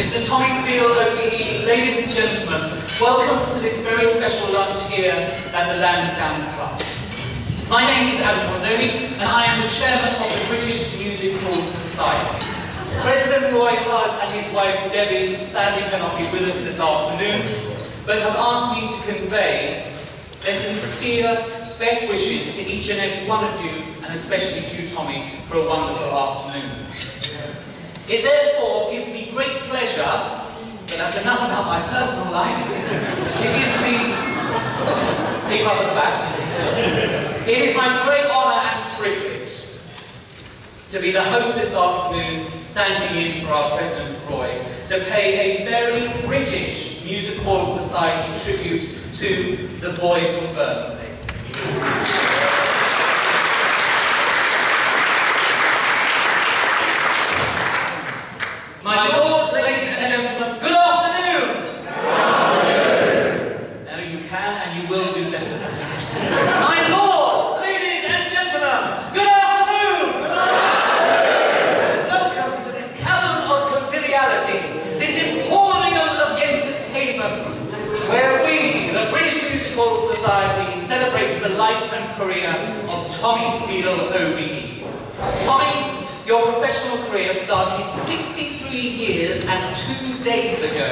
Mr. Tommy Steele, OBE, ladies and gentlemen, welcome to this very special lunch here at the Lansdowne Club. My name is Adam Bozzoni, and I am the chairman of the British Music Hall Society. President Roy Hudd and his wife Debbie sadly cannot be with us this afternoon, but have asked me to convey their sincere best wishes to each and every one of you, and especially you, Tommy, for a wonderful afternoon. It therefore gives me great pleasure, but that's enough about my personal life. It gives me, keep up at the back. It is my great honour and privilege to be the host this afternoon, standing in for our President Roy, to pay a very British Music Hall Society tribute to the boy from Bermondsey. My lords, ladies and gentlemen, good afternoon! Good afternoon! Now you can and you will do better than that. My lords, ladies and gentlemen, good afternoon! Good afternoon! And welcome to this cavern of conviviality, this emporium of entertainment, where we, the British Music Hall Society, celebrates the life and career of Tommy Steele, OBE. Tommy, your professional career started 63 years and 2 days ago.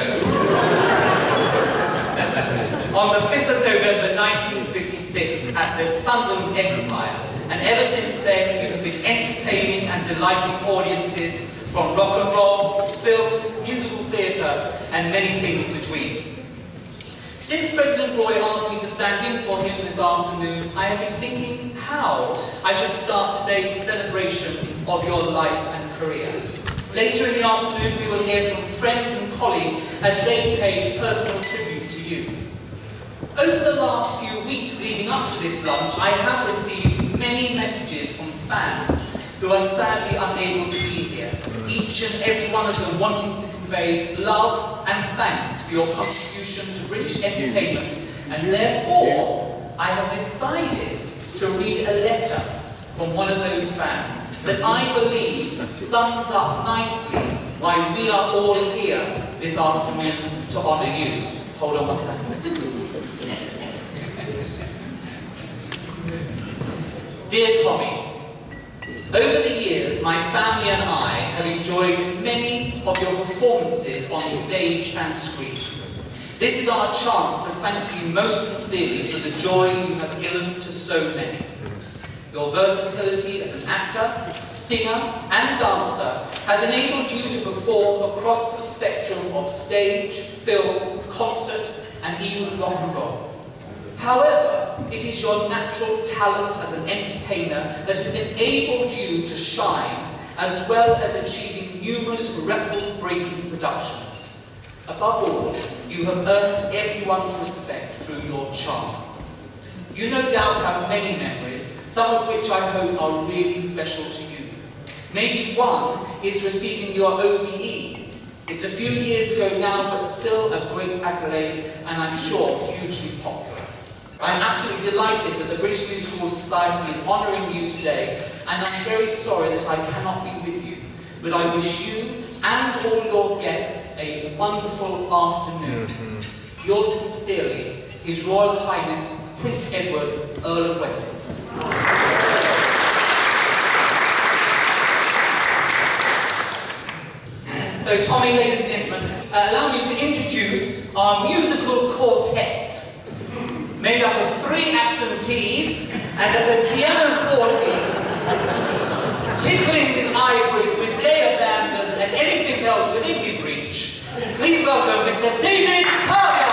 On the 5th of November 1956 at the Sunderland Empire, and ever since then you have been entertaining and delighting audiences from rock and roll, films, musical theatre, and many things between. Since President Roy asked me to stand in for him this afternoon, I have been thinking how I should start today's celebration of your life and career. Later in the afternoon, we will hear from friends and colleagues as they pay personal tributes to you. Over the last few weeks leading up to this lunch, I have received many messages from fans who are sadly unable to be here, each and every one of them wanting to convey love and thanks for your contribution to British entertainment, and therefore I have decided to read a letter from one of those fans that I believe sums up nicely why we are all here this afternoon to honour you. Hold on one second. Dear Tommy, over the years, my family and I have enjoyed many of your performances on stage and screen. This is our chance to thank you most sincerely for the joy you have given to so many. Your versatility as an actor, singer, and dancer has enabled you to perform across the spectrum of stage, film, concert, and even rock and roll. However, it is your natural talent as an entertainer that has enabled you to shine, as well as achieving numerous record-breaking productions. Above all, you have earned everyone's respect through your charm. You no doubt have many memories, some of which I hope are really special to you. Maybe one is receiving your OBE. It's a few years ago now, but still a great accolade, and I'm sure hugely popular. I'm absolutely delighted that the British Music Hall Society is honouring you today, and I'm very sorry that I cannot be with you. But I wish you and all your guests a wonderful afternoon. Yours sincerely, His Royal Highness Prince Edward, Earl of Wessex. So Tommy, ladies and gentlemen, allow me to introduce our musical quartet, made up of 3 absentees, and at the pianoforte, tickling the ivories with gay abandon and anything else within his reach. Please welcome Mr. David Carter.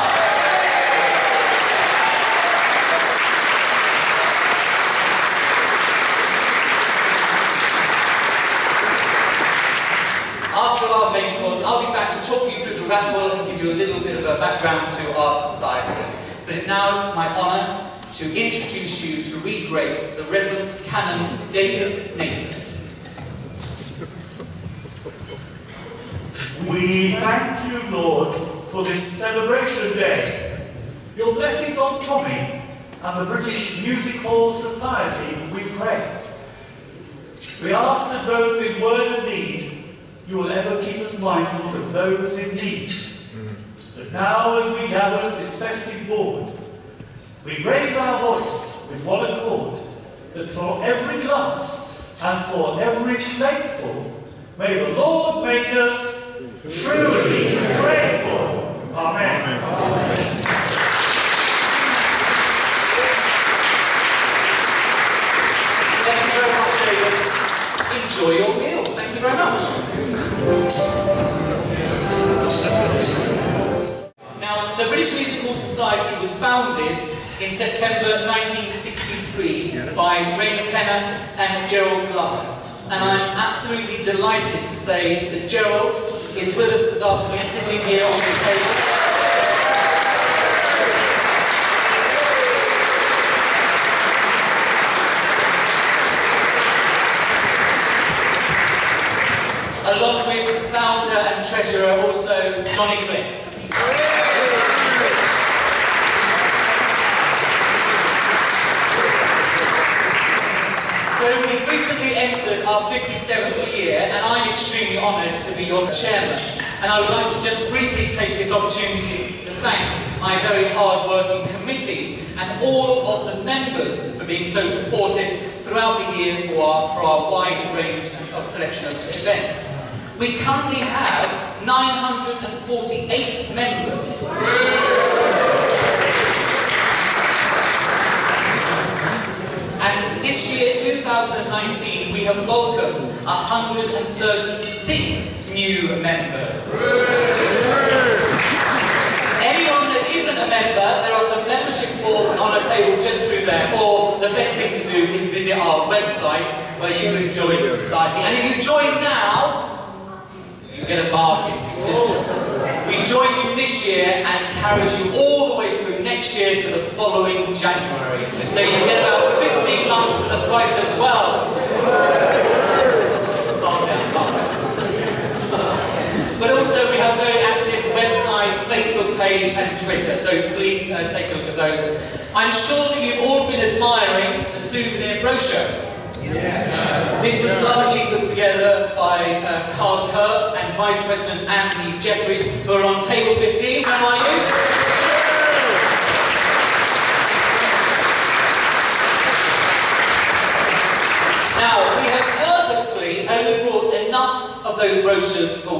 After our main course, I'll be back to talk you through the raffle and give you a little bit of a background to our society. But now it's my honour to introduce you to re-grace the Reverend Canon David Nason. We thank you, Lord, for this celebration day. Your blessings on Tommy and the British Music Hall Society, we pray. We ask that both in word and deed you will ever keep us mindful of those in need. But now, as we gather at this festive board, we raise our voice with one accord, that for every glass and for every plateful, may the Lord make us truly grateful. Amen. Amen. Thank you very much, David. Enjoy your meal. Thank you very much. Now, the British Musical Society was founded in September 1963 by Ray McKenna and Gerald Glover. And I'm absolutely delighted to say that Gerald is with us this afternoon, sitting here on this table. Along with founder and treasurer, also Johnny Cliff. So we've recently entered our 57th year, and I'm extremely honoured to be your chairman. And I would like to just briefly take this opportunity to thank my very hard-working committee and all of the members for being so supportive throughout the year for our wide range of selection of events. We currently have 948 members. And this year, 2019, we have welcomed 136 new members. Anyone that isn't a member, there are some membership forms on a table just through there, or the best thing to do is visit our website where you can join the society. And if you join now, you get a bargain, because we join you this year and carries you all the way through next year to the following January. So you get about 15 months for the price of 12. Calm down, calm down. But also we have a very active website, Facebook page and Twitter, so please take a look at those. I'm sure that you've all been admiring the souvenir brochure. Yeah. This was largely put together by Carl Kerr and Vice President Andy Jeffries, who are on table 15. How are you? Now, we have purposely only brought enough of those brochures for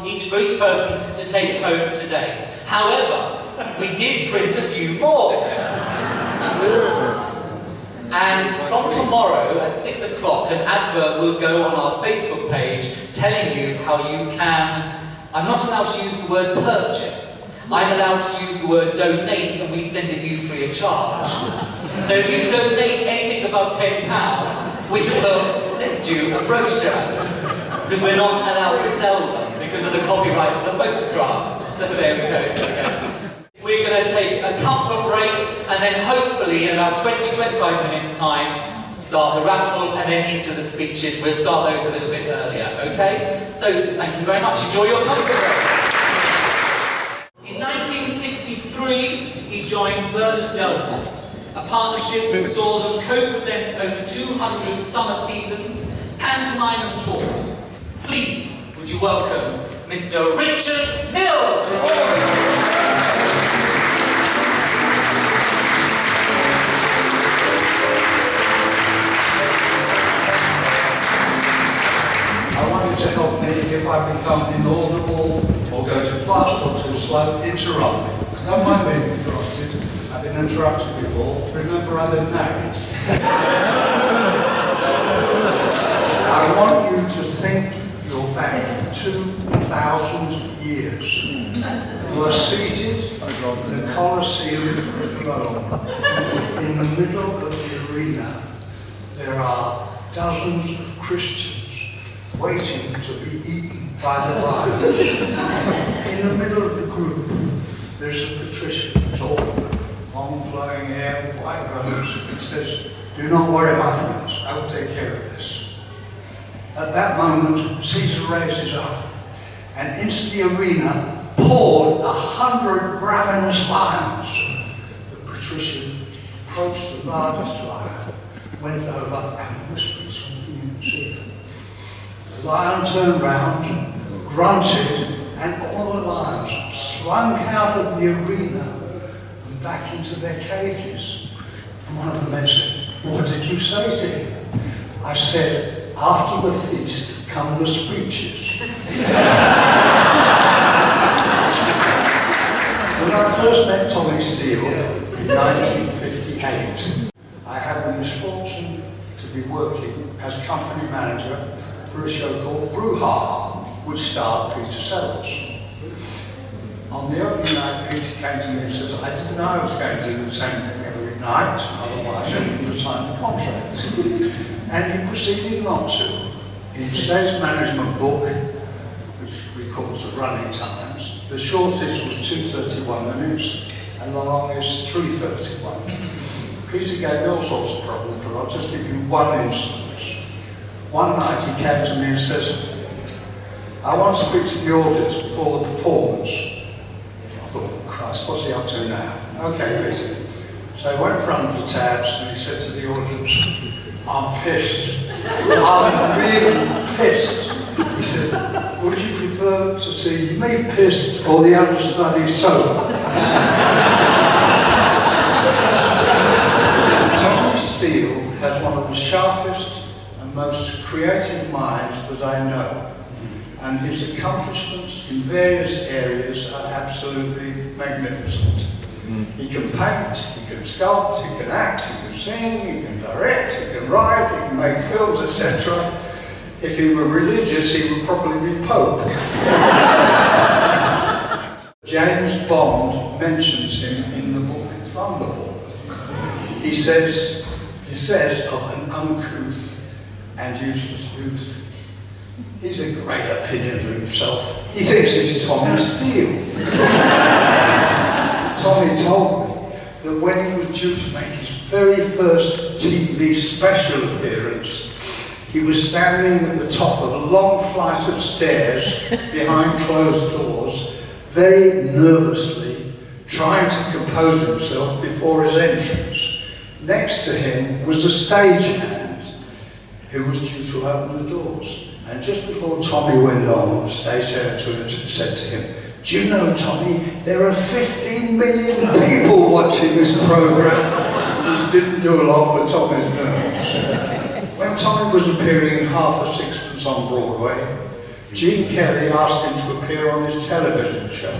each person to take home today. However, we did print a few more. And from tomorrow at 6 o'clock, an advert will go on our Facebook page telling you how you can... I'm not allowed to use the word purchase. I'm allowed to use the word donate, and we send it you free of charge. So if you donate anything above £10, we will send you a brochure. Because we're not allowed to sell them because of the copyright of the photographs. So there we go. We're going to take a comfort break, and then hopefully in about 20-25 minutes time start the raffle, and then into the speeches. We'll start those a little bit earlier, okay? So thank you very much. Enjoy your comfort break. In 1963, he joined Vernon Delfont, a partnership that saw them co-present over 200 summer seasons, pantomime and tours. Please, would you welcome Mr. Richard Mill? To help me if I become inaudible or go too fast or too slow, interrupt me. Don't mind being interrupted. I've been interrupted before. Remember, I've been married. I want you to think you're back 2,000 years. You are seated in the Colosseum of Rome. In the middle of the arena, there are dozens of Christians waiting to be eaten by the lions. In the middle of the group, there's a patrician, tall, long flowing hair, white robes. He says, "Do not worry, my friends, I will take care of this." At that moment, Caesar raised his arm, and into the arena poured 100 ravenous lions. The patrician approached the largest lion, went over and whispered something in his ear. The lion turned round grunted, and all the lions slunk out of the arena and back into their cages. And one of the men said, "What did you say to him?" I said, "After the feast come the speeches." When I first met Tommy Steele in 1958, I had the misfortune to be working as company manager for a show called Brouhaha, which starred Peter Sellers. On the opening night, Peter came to me and said, "I didn't know I was going to do the same thing every night, otherwise I wouldn't have signed the contract." And he proceeded not to. In his stage management book, which records the running times, the shortest was 2:31 minutes and the longest 3:31. Peter gave me all sorts of problems, but I'll just give you one instance. One night he came to me and says, "I want to speak to the audience before the performance." I thought, "Christ, what's he up to now?" "Okay, Peter." So I went in front of the tabs and he said to the audience, "I'm pissed. I'm really pissed." He said, "Would you prefer to see me pissed or the understudy sober?" Tommy Steele has one of the sharpest and most creative minds that I know, and his accomplishments in various areas are absolutely magnificent. He can paint, he can sculpt, he can act, he can sing, he can direct, he can write, he can make films, etc. If he were religious, he would probably be Pope. James Bond mentions him in the book Thunderball. He says of an uncouth and useless youth, "He's a great opinion of himself. He thinks he's Tommy Steele." Tommy told me that when he was due to make his very first TV special appearance, he was standing at the top of a long flight of stairs behind closed doors, very nervously trying to compose himself before his entrance. Next to him was the stagehand who was due to open the doors. And just before Tommy went on, the stagehand said to him, "Do you know, Tommy, there are 15 million people watching this programme," which didn't do a lot for Tommy's nerves. When Tommy was appearing in Half a Sixpence on Broadway, Gene Kelly asked him to appear on his television show.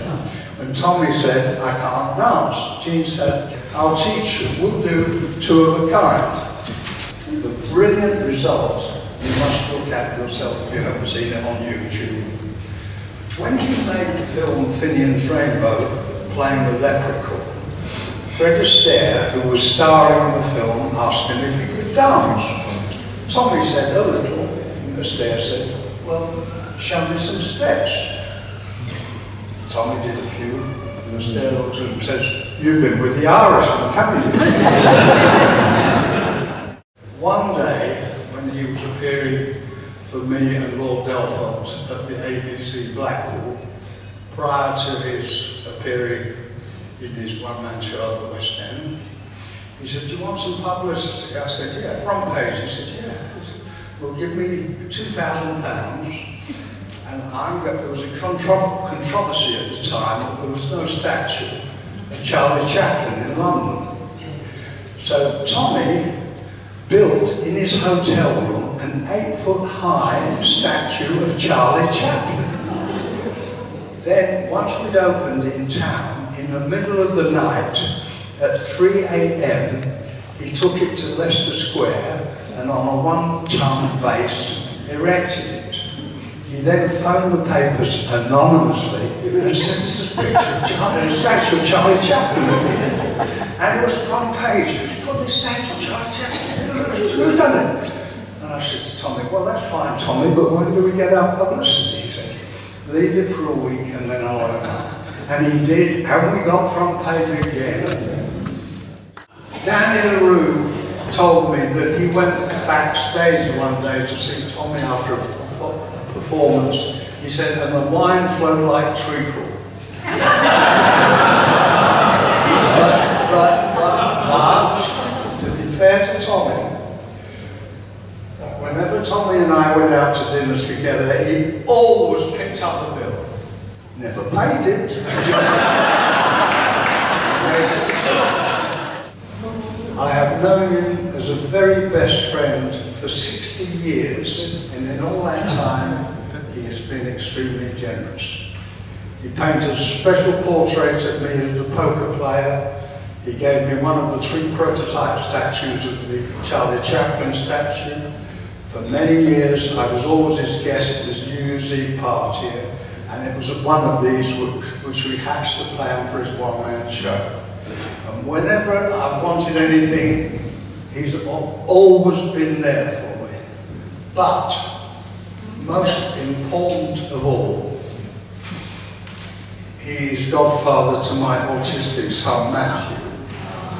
When Tommy said, "I can't dance," Gene said, "I'll teach you, we'll do two of a kind." The brilliant result, you must look at yourself if you haven't seen it on YouTube. When he made the film Finian's Rainbow, playing the leprechaun, Fred Astaire, who was starring in the film, asked him if he could dance. Tommy said a little, and Astaire said, "Well, show me some steps." Tommy did a few, and Astaire looked at him and says, "You've been with the Irishman, haven't you?" One day, when he was appearing for me and Lord Belfont at the ABC Blackpool, prior to his appearing in his one-man show at the West End, he said, "Do you want some publicity?" I said, "Yeah." "Front page?" He said, "Yeah." He said, "Well, give me £2,000, and there was a controversy at the time that there was no statue of Charlie Chaplin in London. So Tommy built in his hotel room an 8-foot-high statue of Charlie Chaplin. Then, once we'd opened in town, in the middle of the night, at 3 a.m, he took it to Leicester Square and on a 1-ton base erected it. He then phoned the papers anonymously and said, "This is a picture of a statue of Charlie Chaplin." And it was front page. "Who's put this statue of Charlie Chaplin? Who's done it?" And I said to Tommy, "Well, that's fine, Tommy, but when do we get our publicity?" He said, "Leave it for a week and then I'll open up." And he did, and we got front page again. Danny LaRue told me that he went backstage one day to see Tommy after a performance. He said, "And the wine flowed like treacle." but to be fair to Tommy, whenever Tommy and I went out to dinners together, he always picked up the bill. Never paid it. I have known him as a very best friend for 60 years, and in all that time, he has been extremely generous. He painted a special portrait of me as a poker player. He gave me one of the 3 prototype statues of the Charlie Chaplin statue. For many years, I was always his guest at his New Year's Eve party, and it was at one of these which we hatched the plan for his one-man show. And whenever I wanted anything, he's always been there for me. But, most important of all, he's godfather to my autistic son Matthew.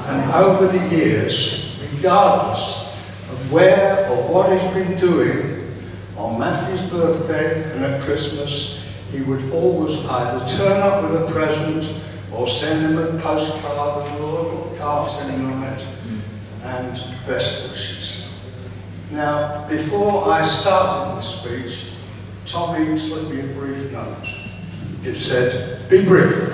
And over the years, regardless of where or what he's been doing, on Matthew's birthday and at Christmas, he would always either turn up with a present or send him a postcard with a little cartoon on it and best wishes. Now, before I started the speech, Tommy slipped me a brief note. It said, "Be brief."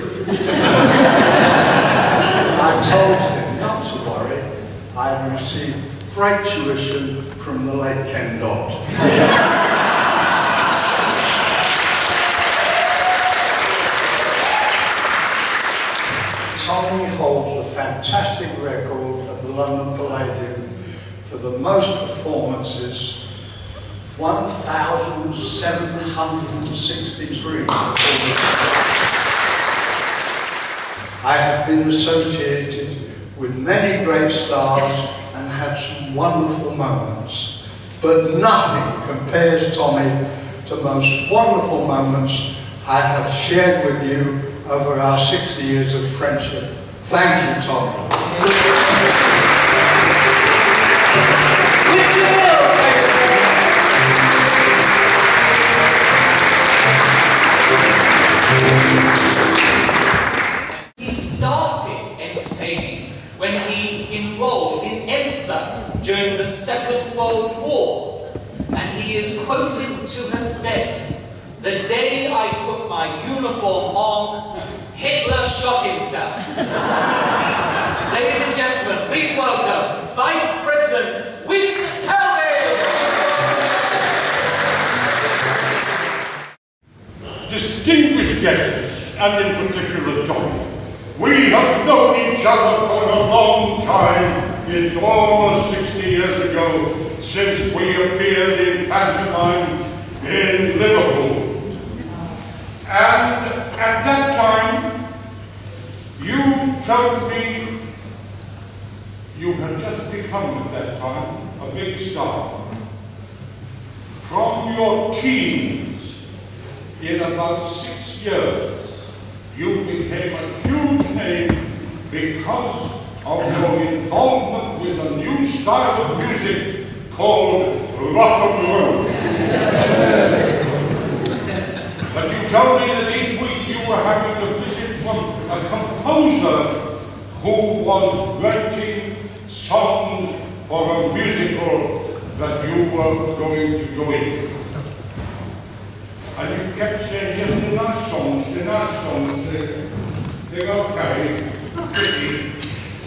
I told him not to worry. I had received great tuition from the late Ken Dodd. Tommy holds the fantastic record at the London Palladium for the most performances, 1,763. I have been associated with many great stars and had some wonderful moments, but nothing compares, Tommy, to the most wonderful moments I have shared with you over our 60 years of friendship. Thank you, Tommy. He started entertaining when he enrolled in ENSA during the Second World War, and he is quoted to have said, "The day I put my uniform on, Hitler shot himself." Ladies and gentlemen, please welcome Vice President Wynne Kelvin. Distinguished guests, and in particular Tommy, we have known each other for a long time. It's almost 60 years ago since we appeared in pantomime in Liverpool. And at that time, you told me you had just become at that time a big star. From your teens, in about 6 years, you became a huge name because of your involvement with a new style of music called rock and roll. But you told me that each week you were having a visit from a composer who was writing songs for a musical that you were going to go into. And you kept saying, yes, they're nice songs, they're okay, pretty.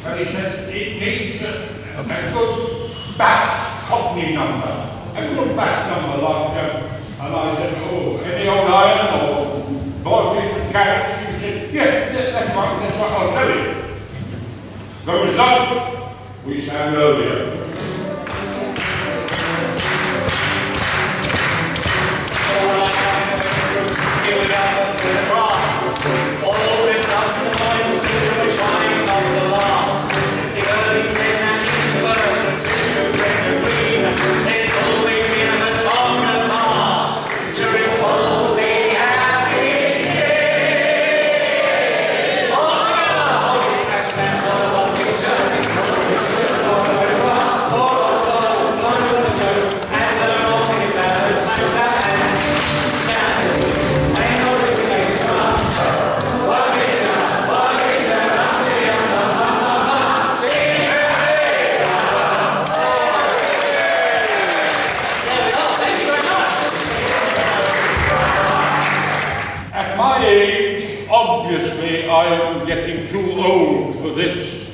And he said, it needs a good bass cockney number, a good bass number like, and I said, oh, any old iron or boiled beef and carrots? You said, yeah, that's right, I'll tell you. The result, we sang earlier. obviously I am getting too old for this.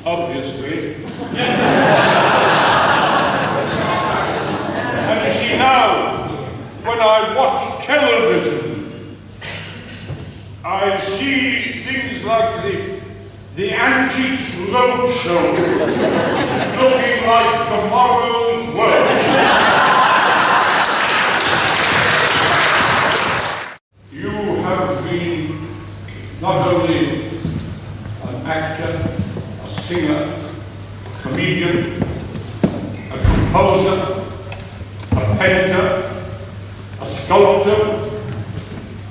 Obviously. And you see now, when I watch television, I see things like the Antiques Roadshow looking like tomorrow's work. You have been not only an actor, a singer, a comedian, a composer, a painter, a sculptor,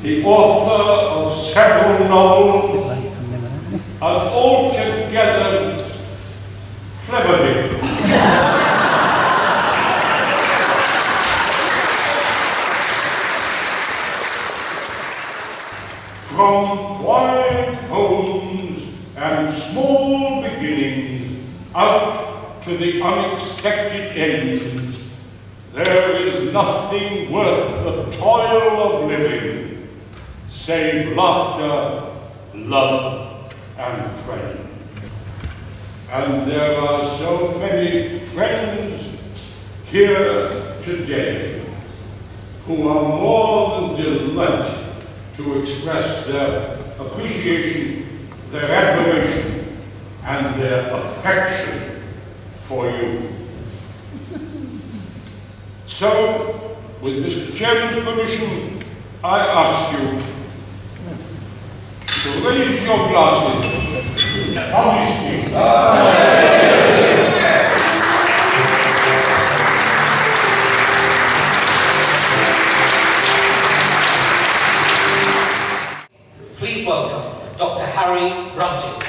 the author of several novels, and altogether clever. From quiet homes and small beginnings out to the unexpected ends, there is nothing worth the toil of living save laughter, love, and friends. And there are so many friends here today who are more than delighted to express their appreciation, their admiration, and their affection for you. So, with Mr. Chairman's permission, I ask you to raise your glasses. Tommy Steele. Please welcome Dr. Harry Brudges.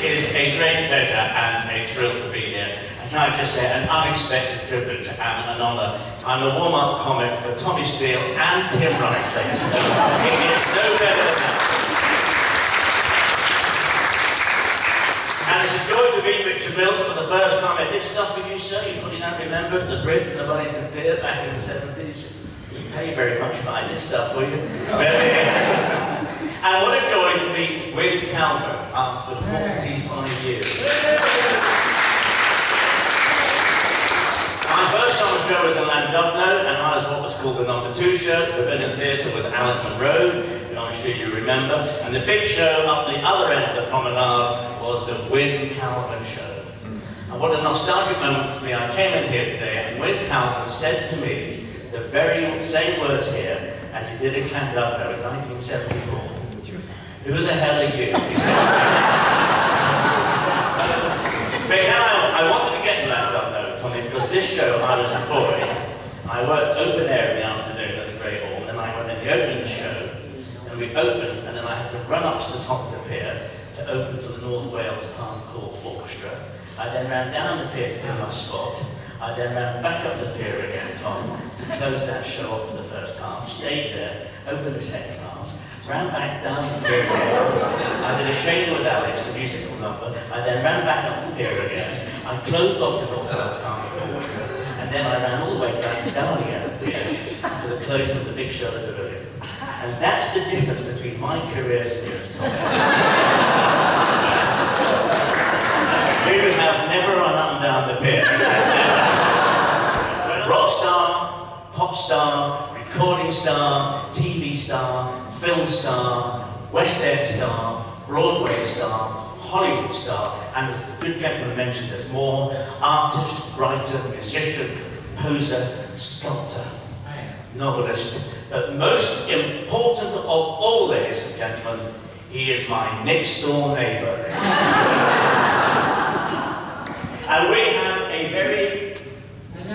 It is a great pleasure and a thrill to be here. And can I just say, an unexpected privilege and an honour. I'm the warm-up comic for Tommy Steele and Tim Rice, ladies and gentlemen. It is no better than that. And it's a joy to meet Richard Mills for the first time. I did stuff for you, sir. You probably don't remember the Brit and the Wellington Pier back in the 70s. You didn't pay very much, but I did stuff for you. And what a joy to meet Win Calvert after 45 years. My first summer show was in Llandudno, and I was what was called the number 2 show at the Pavilion Theatre with Alan Monroe, who I'm sure you remember. And the big show up the other end of the promenade was the Win Calvert show. And what a nostalgic moment for me. I came in here today and Win Calvert said to me the very same words here as he did in Llandudno in 1974. Who the hell are you? He said. But I wanted to get to Llandudno, Tommy, because this show, I was a boy. I worked open air in the afternoon at the Great Hall, and then I went in the opening show, and we opened, and then I had to run up to the top of the pier to open for the North Wales Palm Court Orchestra. I then ran down the pier to do my spot. I then ran back up the pier again, Tom, to close that show off for the first half, stayed there, opened the second half, ran back down the pier again. I did a Shane with Alex, the musical number. I then ran back up the pier again. I closed off the North Wales Palm Court Orchestra, and then I ran all the way back down again at the pier for the closing of the big show at the Pavilion. And that's the difference between my careers and yours, Tom. You have never run up and down the pier. Rock star, pop star, recording star, TV star, film star, West End star, Broadway star, Hollywood star, and as the good gentleman mentioned, there's more: artist, writer, musician, composer, sculptor, novelist. But most important of all, ladies and gentlemen, he is my next door neighbour. And we have a very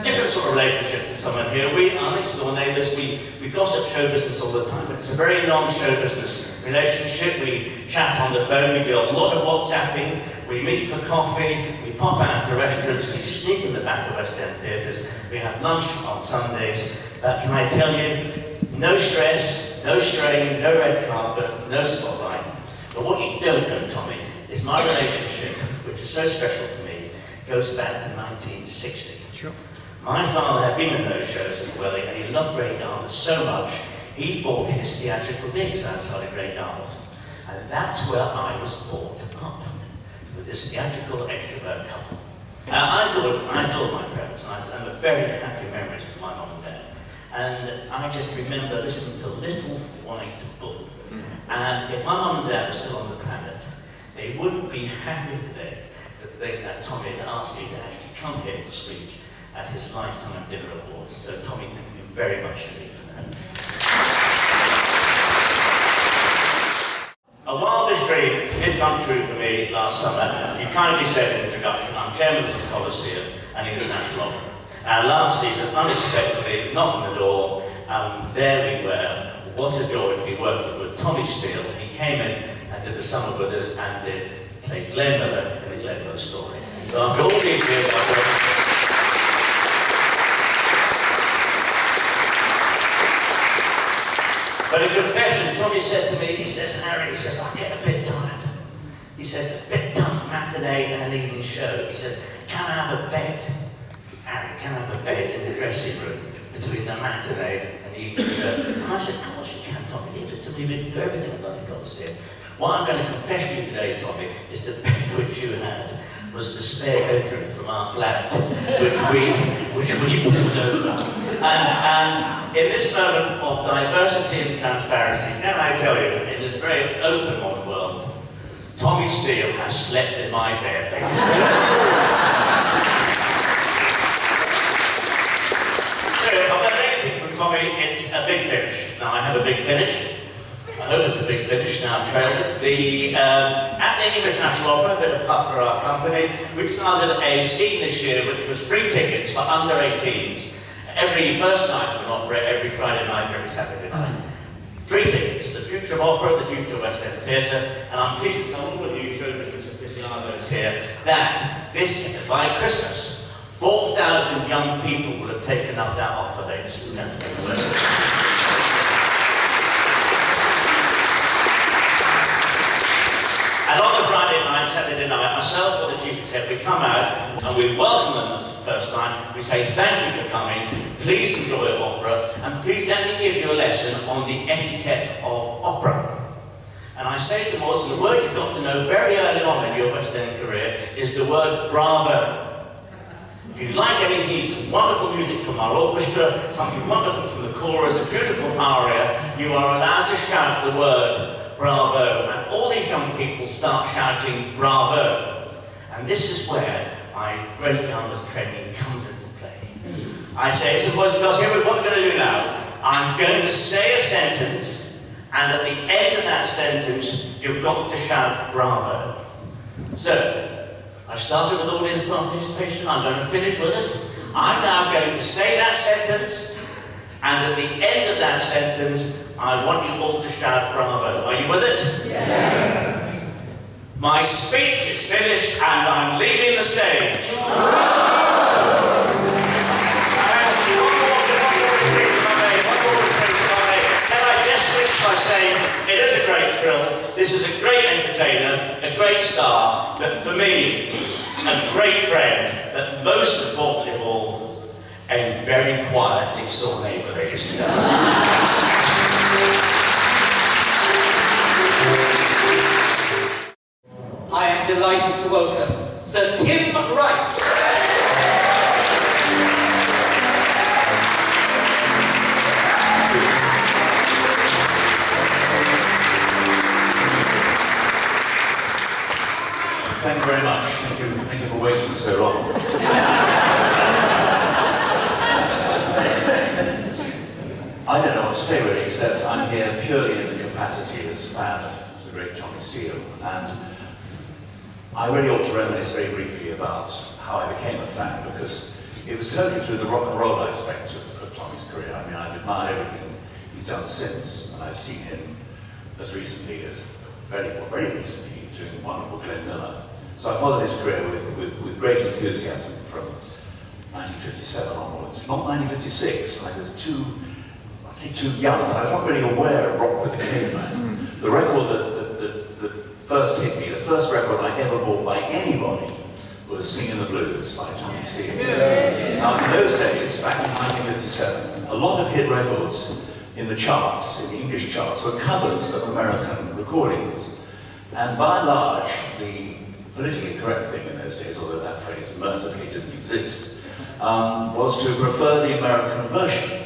different sort of relationship to someone here. We are next door neighbours. We gossip show business all the time, but it's a very non-show business relationship. We chat on the phone, we do a lot of WhatsApping, we meet for coffee, we pop out to restaurants, we sneak in the back of West End theatres, we have lunch on Sundays. But can I tell you, no stress, no strain, no red carpet, no spotlight. But what you don't know, Tommy, is my relationship, which is so special for me goes back to 1960. Sure. My father had been in those shows at Welling, and he loved Great Yarmouth so much, he bought his theatrical digs outside of Great Yarmouth. And that's where I was brought up, with this theatrical extrovert couple. I adore my parents, and I have very happy memories of my mum and dad. And I just remember listening to Little White Bull. And if my mum and dad were still on the planet, they wouldn't be happy today to think that Tommy had asked me to actually come here to speak at his Lifetime Dinner Awards. So Tommy, thank you very much indeed for that. A wildest dream did come true for me last summer. You kindly said in the introduction, I'm chairman of the Coliseum and English National Opera. And last season, unexpectedly, knocked on the door, and there we were. What a joy to be working with Tommy Steele. He came in and did the Summer Brothers and did play Glenn Miller in the Glenn Miller story. So after all these years, I've worked. But in confession, Tommy said to me, he says, Harry, he says, I get a bit tired. He says, it's a bit tough matinee and an evening show. He says, can I have a bed? Harry, can I have a bed in the dressing room between the matinee and the evening show? And I said, of course you can, Tommy. Leave it to me. We do everything I've done in Coliseum. What I'm going to confess to you today, Tommy, is the bed which you had was the spare bedroom from our flat, which we moved over. And in this moment of diversity and transparency, can I tell you, in this very open modern world, Tommy Steele has slept in my bed, ladies and gentlemen. So, if I've learned anything from Tommy, it's a big finish. Now, I have a big finish. I hope it's a big finish. Now I've trailed it. At the English National Opera, a bit of puff for our company, we started a scheme this year which was free tickets for under 18s every first night of an opera, every Friday night, every Saturday night. Free tickets, the future of opera, the future of West End Theatre, and I'm pleased to tell all of you, show business aficionados here, that this, by Christmas, 4,000 young people will have taken up that offer, ladies and gentlemen. And on the Friday night, Saturday night, myself or the chief exec, we come out and we welcome them the first time. We say, thank you for coming, please enjoy opera, and please let me give you a lesson on the etiquette of opera. And I say to them also, the word you've got to know very early on in your West End career is the word bravo. If you like anything, some wonderful music from our orchestra, something wonderful from the chorus, a beautiful aria, you are allowed to shout the word bravo, and all these young people start shouting bravo. And this is where my Great Yarmouth training comes into play. I say, so boys and girls, here what we're going to do now. I'm going to say a sentence, and at the end of that sentence, you've got to shout bravo. So, I started with audience participation, I'm going to finish with it. I'm now going to say that sentence, and at the end of that sentence, I want you all to shout bravo. Are you with it? Yeah. My speech is finished and I'm leaving the stage. Can I just finish by saying it is a great thrill, this is a great entertainer, a great star, but for me, a great friend, but most importantly of all, a very quiet next door neighbour, ladies and gentlemen. I am delighted to welcome Sir Tim Rice. Thank you very much. Thank you for waiting so long. I don't know what to say really, except I'm here purely in the capacity as fan of the great Tommy Steele, and I really ought to reminisce very briefly about how I became a fan, because it was totally through the rock and roll aspect of Tommy's career. I mean, I've admired everything he's done since, and I've seen him as recently as, very recently, doing wonderful Glenn Miller. So I followed his career with great enthusiasm from 1957 onwards. Not 1956, I was too young, and I was not really aware of Rock with the Caveman. The record that first hit me, the first record I ever bought by anybody, was Singing the Blues by Tommy Steele. Now, in those days, back in 1957, a lot of hit records in the charts, in the English charts, were covers of American recordings. And by and large, the politically correct thing in those days, although that phrase mercifully didn't exist, was to prefer the American version.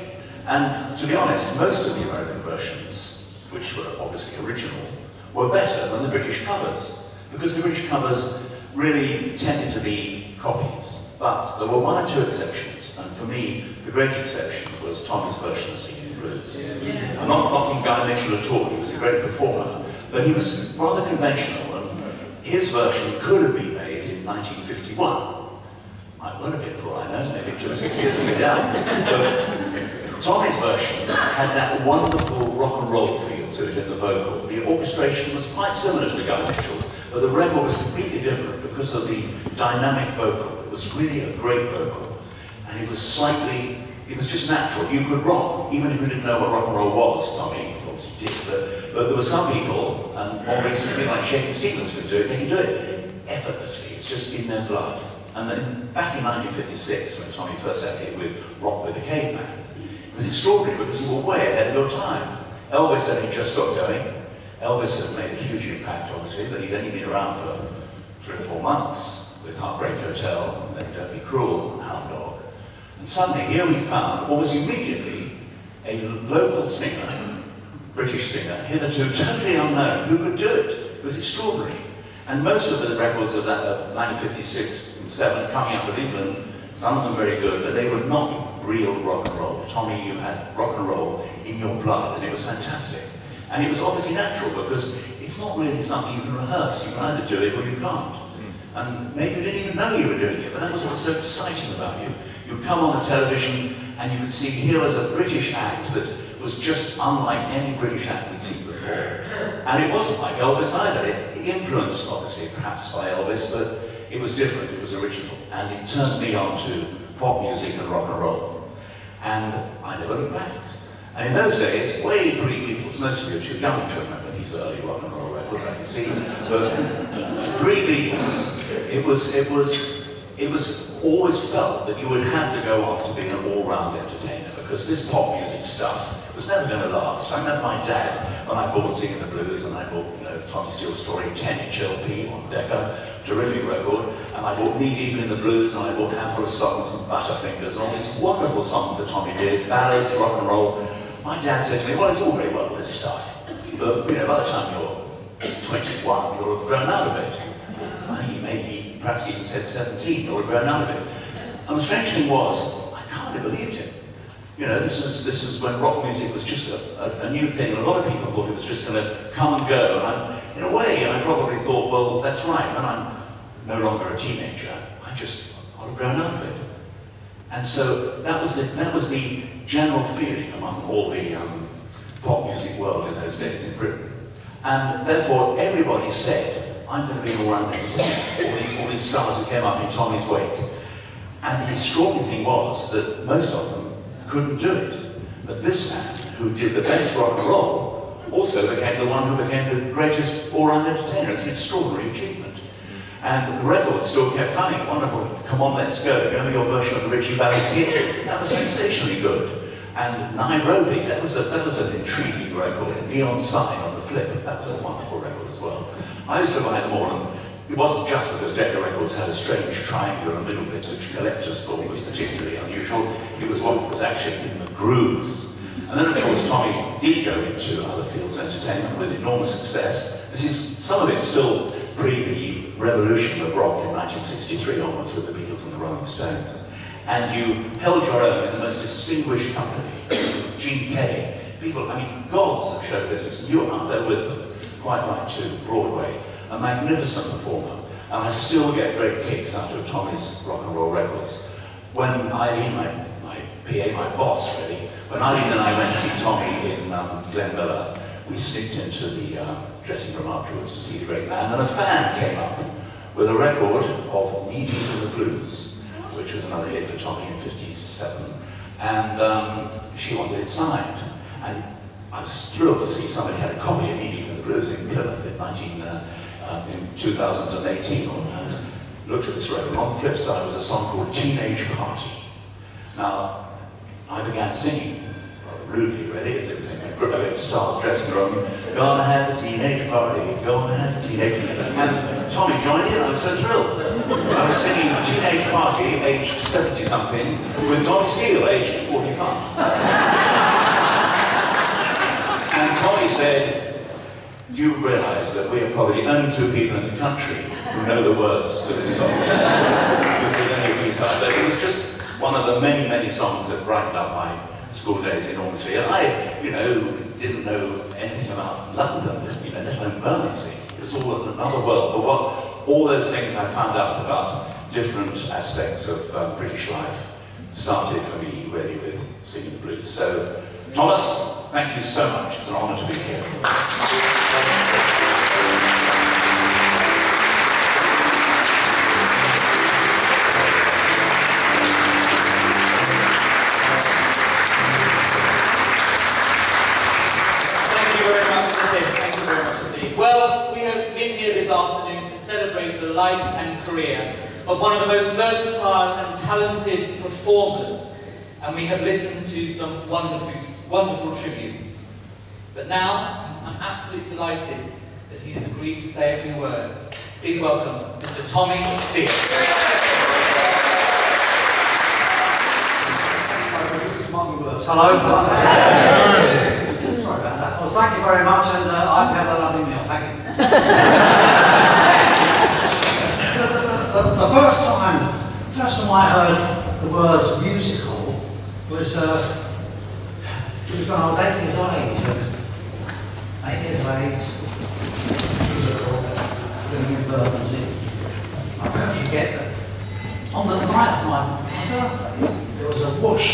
And to be honest, most of the American versions, which were obviously original, were better than the British covers, because the British covers really tended to be copies. But there were one or two exceptions, and for me, the great exception was Tommy's version of Singing the Blues. I'm not knocking Guy Mitchell at all, he was a great performer, but he was rather conventional, and his version could have been made in 1951. Might well have been, for I know, maybe it took 6 years to get down. But Tommy's version had that wonderful rock and roll feel to it in the vocal. The orchestration was quite similar to the Guy Mitchell's, but the record was completely different because of the dynamic vocal. It was really a great vocal. And it was slightly, it was just natural. You could rock, even if you didn't know what rock and roll was. Tommy obviously did, but there were some people, and more recently like Shakin' Stevens could do it, they could do it effortlessly. It's just in their blood. And then back in 1956, when Tommy first had a hit with Rock with the Caveman, it was extraordinary because you were way ahead of your time. Elvis had just got going. Elvis had made a huge impact, obviously, but he'd only been around for 3 or 4 months with Heartbreak Hotel and then Don't Be Cruel and Hound Dog. And suddenly here we found, almost immediately, a local singer, British singer, hitherto totally unknown, who could do it. It was extraordinary. And most of the records of that of 1956 and 7 coming out of England, some of them very good, but they were not real rock and roll. Tommy, you had rock and roll in your blood, and it was fantastic. And it was obviously natural because it's not really something you can rehearse. You can either do it or you can't. And maybe you didn't even know you were doing it, but that was what was so exciting about you. You'd come on the television and you could see here was a British act that was just unlike any British act we'd seen before. And it wasn't like Elvis either. It influenced, obviously, perhaps by Elvis, but it was different, it was original. And it turned me on to pop music and rock and roll. And I never looked back. And in those days, way pre-Beatles, most of you are too young to remember these early rock and roll records, I can see, but pre-Beatles, it was always felt that you would have to go on to be an all-round entertainer, because this pop music stuff was never going to last. I remember my dad, when I bought Singing the Blues, and I bought, Tommy Steele's Story, 10-inch LP on Decca, terrific record, and I bought Knee Deep in the Blues, and I bought Handful of Songs and Butterfingers, and all these wonderful songs that Tommy did, ballads, rock and roll. My dad said to me, well, it's all very well, this stuff, but by the time you're 21, you'll have grown out of it. I think he maybe, perhaps even said 17, you'll have grown out of it. And the strange thing was, I kind of believed him. This was when rock music was just a new thing, and a lot of people thought it was just going to come and go. And in a way, I probably thought, well, that's right, when I'm no longer a teenager, I'll have grown out of it. And so that was the general feeling among all the pop music world in those days in Britain. And therefore, everybody said, I'm going to be an all-round entertainer. All these stars who came up in Tommy's wake. And the extraordinary thing was that most of them couldn't do it. But this man, who did the best rock and roll, also became the one who became the greatest all-round entertainer. It's an extraordinary achievement. And the record still kept coming. Wonderful. Come on, let's go. Remember your version of the Ritchie Valens hit? That was sensationally good. And Nairobi, that was an intriguing record. Neon Sign on the flip. That was a wonderful record as well. I used to buy them all, and it wasn't just because Decca Records had a strange triangular middle bit, which collectors thought was particularly unusual. It was what was actually in the grooves. And then, of course, Tommy did go into other fields of entertainment with enormous success. This is some of it still pre the revolution of rock in 1963 onwards with the Beatles and the Rolling Stones. And you held your own in the most distinguished company, Gene Kelly. People, gods of show business, you were up there with them, quite right to Broadway. A magnificent performer, and I still get great kicks out of Tommy's rock and roll records. When Eileen, my PA, my boss really, when Eileen and I went to see Tommy in Glenmiller, we sneaked into the dressing room afterwards to see the great man, and a fan came up with a record of Knee Deep in the Blues, which was another hit for Tommy in '57, and she wanted it signed. And I was thrilled to see somebody had a copy of Knee Deep in the Blues in Plymouth in 2018 or that. looked at this record. On the flip side was a song called Teenage Party. Now, I began singing, rather rudely really, as it was in a group of stars dressing room. Gonna have a teenage party, gonna have a teenage... And Tommy joined in, I was so thrilled. I was singing Teenage Party, aged 70-something, with Tommy Steele, aged 45. And Tommy said, do you realise that we are probably the only two people in the country who know the words to this song? Because it was only a B-side, but it was just one of the many, many songs that brightened up my school days enormously. And I, didn't know anything about London, let alone Bermondsey. It was all another world. But all those things I found out about different aspects of British life started for me really with singing the blues. So, Thomas, thank you so much. It's an honour to be here. Well, we have been here this afternoon to celebrate the life and career of one of the most versatile and talented performers, and we have listened to some wonderful tributes. But now, I'm absolutely delighted that he has agreed to say a few words. Please welcome Mr. Tommy Steele. Hello. Sorry about that. Well, thank you very much, and I've had a lovely meal. Thank you. the first time I heard the words musical was when I was 8 years of age. 8 years of age, musical, living in Bermondsey. I'll never forget that on the night of my birthday, there was a whoosh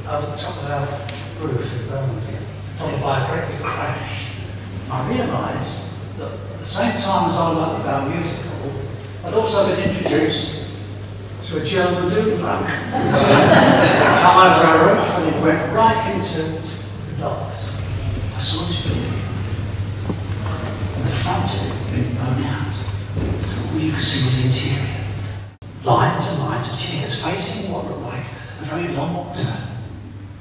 over the top of our roof in Bermondsey, followed by a great big crash. I realised that at the same time as I learned about musical, I'd also been introduced to a German doodle bloke. He'd come over our roof and it went right into the docks. I saw this building, and the front of it had been blown out, so all you could see was the interior. Lines and lines of chairs facing what looked like a very long altar.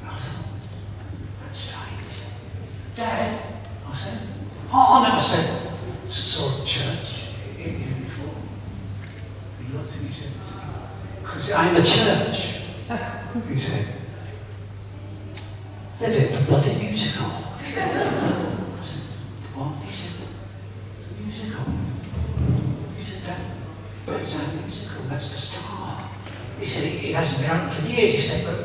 And I thought, that's strange. Dad, I said, I never saw a church in here before. And he looked at me and he said, because it ain't a church. He said, they've hit the bloody musical. I said, what? He said, the musical. He said, Dad, that's our musical, that's the star. He said, it hasn't been open for years. He said, but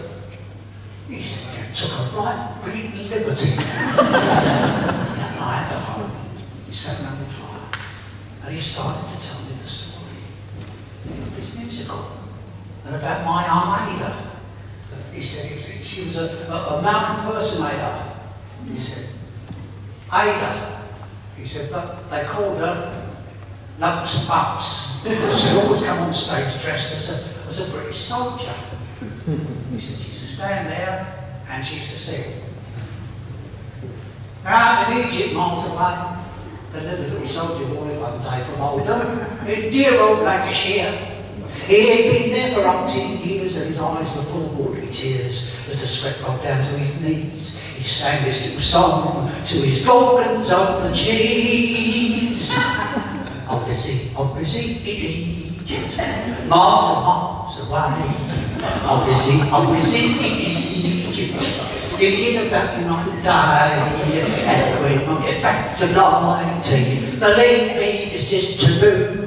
he said, you took a right great liberty. And that night at home, we sat around the fire, and he started to tell me the story of this musical, and about my Aunt Ada. He said she was a mountain impersonator. He said, Ada. He said, but they called her Lumps and Bumps. She'd always come on stage dressed as a British soldier. He said she used to stand there and she used to sing. Out in Egypt, miles away, there lived a little soldier boy one day from Oldham, in dear old Lancashire. He had been there for umpteen years and his eyes were full of watery tears as the sweat rolled down to his knees. He sang this little song to his golden zone cheese. I'm busy in Egypt, miles and miles away. I'm busy in Egypt, thinking about you night and day. And when I get back to 19, believe me, this is taboo.